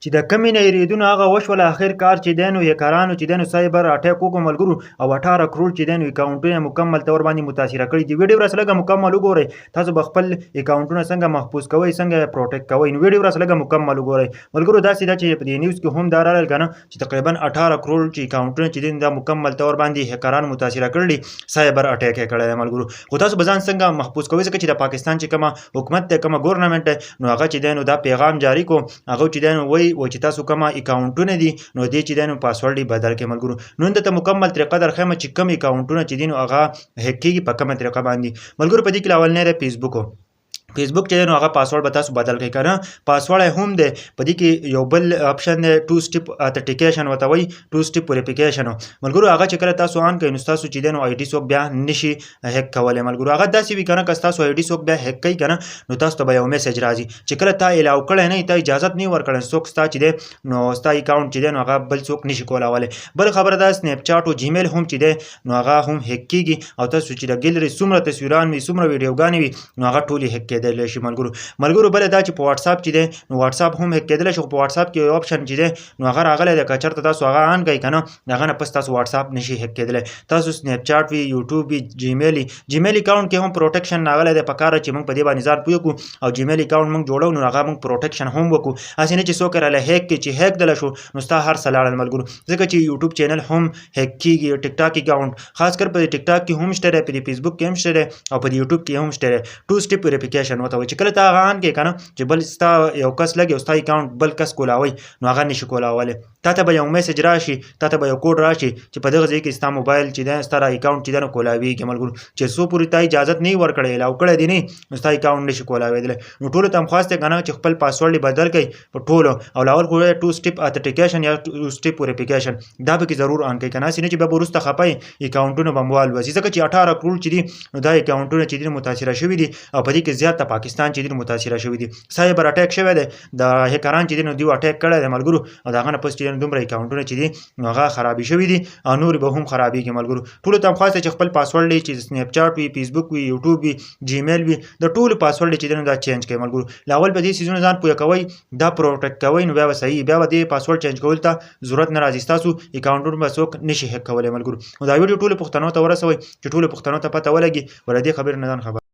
چې د کمې نه یریدونو هغه وشول اخر کار چې دی نو هیکرانو چې دی نو سایبر اټیک وکړو ملګرو او 18 کروڑ چې دی نو اکاونټونه مکمل طور باندې متاثره کړي دي. ویډیو راسره لږه مکمل وګورئ، تاسو به خپل اکاونټونه څنګه محفوظ کوئ، څنګه پروټیکټ کوئ. نو ویډیو راسره لږه مکمل وګورئ ملګرو. داسې ده چې په دې نیوز کې هم دا راغلل که نه چې تقریبا 18 کروڑ چې اکاونټونه چې دي دا مکمل طور باندې هیکرانو متاثره کړي، سایبر اټیک یې کړی دی ملګرو. خو تاسو به ځان څنګه محفوظ کوئ ځکه چې د پاکستان چې کومه حکومت دی، کومه ګورنمنټ دی، نو هغه چې دی نو دا پیغام جاری کو، هغه چې دی نو وایي چې تاسو کومه اکاونټونه دي نو دې چې دی نو پاسورډ یې بدل کړئ ملګرو. نن درته مکمل طریقه درښیم چې کوم اکاونټونه چې دي نو هغه هیک کېږي په کومه طریقه باندې ملګرو. په دې کې اولنی دی فیسبوک چې دی نو هغه پاسورډ به تاسو بدل کړئ که نه، پاسورډ یې هم دی. په دې کې یو بل اپشن دی 2 سټیپ اتنټیکیشن ورته وایي، 2 سټیپ ویریفیکیشن ملګرو. هغه چې کله تاسو آن کړئ نو ستاسو چې دی نو آی ډي څوک بیا نشي هیک کولی ملګرو. هغه داسې وي که نه که ستاسو آی ډي څوک بیا هیک کوي که نه نو تاسو ته به یو میسج راځي چې کله تا الاو کړی نه تا اجازت نه ورکړی څوک ستا چې دی نو ستا اکاونټ چې دی نو هغه بل څوک نشي کولی. بل خبره ده سنیپ چاټ او جیمیل هم چې دی نو هغه هم هیک کېږي او تاسو چې د ګیلري څومره تصویران وي، څومره ویډیوګانې وي نو هغه ټولې هیک کېدلی شي ملګرو. بله دا چې په واتساپ چې دی نو واتساپ هم هیک کېدلی شي، خو په واتساپ کې یو اپشن چې دی نو هغه راغلی دی که چېرته تاسو هغه آن کړئ که نه د هغه نه پس تاسو واتساپ نشي هیک کېدلی. تاسو سنیپ چاټ وي، یوټیوب وي، جیمیل اکاونټ کې هم پروټیکشن راغلی دی. په کار چې موږ په دې باندې ځان پوه کړو او جیمیل اکاونټ موږ جوړو نو هغه موږ پروټیکشن هم وکړو. هسې نه چې څوک راله هیک کړي چې هیک دله شو نو ستا هر څه لاړل ملګرو. ځکه چې یوټیوب چینل هم هیک کېږي، ټیک ټاک اکاونټ خاص کر په ټیک ټاک کې هم شته دی، په دې فیسبوک کې هم شته دی او په یوټیوب کې هم شته دی. 2 سټیپ ویریفیکیشن ورته وایي چې کله ته هغه آن کړې که نه چې بل ستا یو کس لګي او ستا اکاونټ بل کس کولاوي نو هغه نشي کولاولی. تا ته به یو میسج راشي، تا ته به یو کوډ راشي چې په دغه ځای کې ستا موبایل چې دی ستا اکاونټ چې دی نو کولاویږي ملګرو. چې څو پورې تا اجازت نه ورکړی الاو کړی دی نه نو ستا اکاونټ نشي کولاویدلی. نو ټولو ته هم خاص دی که نه چې خپل پاسورډ یې بدل کړئ په ټولو او لاول خو 2 سټیپ اتنټیکیشن یا 2 سټیپ ویریفیکیشن دا پکې ضرور آن کړئ که نه، هسې نه چې بیا به وروسته خفه یې اکاونټونه به مو والوځي. ځکه چې 18 کروڑ چې دي نو دا اکاونټونه چې دي متاثره شوي دي او په دې کې زیات د پاکستان چې دي متاثره شوي دي. سایبر اټیک شوی دی، د هیکران چې دي نو دوی اټیک کړی دی ملګرو او د هغه نه پس چې دومره اکاونټونه چې دي نو هغه خرابې شوي دي او نور به هم خرابېږي ملګرو. ټولو ته هم خاص دی چې خپل پاسورډ یې چې سنیپ چاټ وي، فیسبوک وي، یوټیوب وي، جیمیل وي، د ټولو پاسورډ چې دی نو دا چینج کړئ ملګرو. لاول په دې څیزونو ځان پوه کوئ، دا پروټیکټ کوئ نو بیا به صحیح، بیا به دې پاسورډ چینج کولو ته ضرورت نه راځي، ستاسو اکاونټونه به څوک نشي هیک کولی ملګرو. نو دا ویډیو ټولو پښتنو ته ورسوئ چې ټولو پښتنو ته پته ولګي ور دې خبرې نه ځان خبر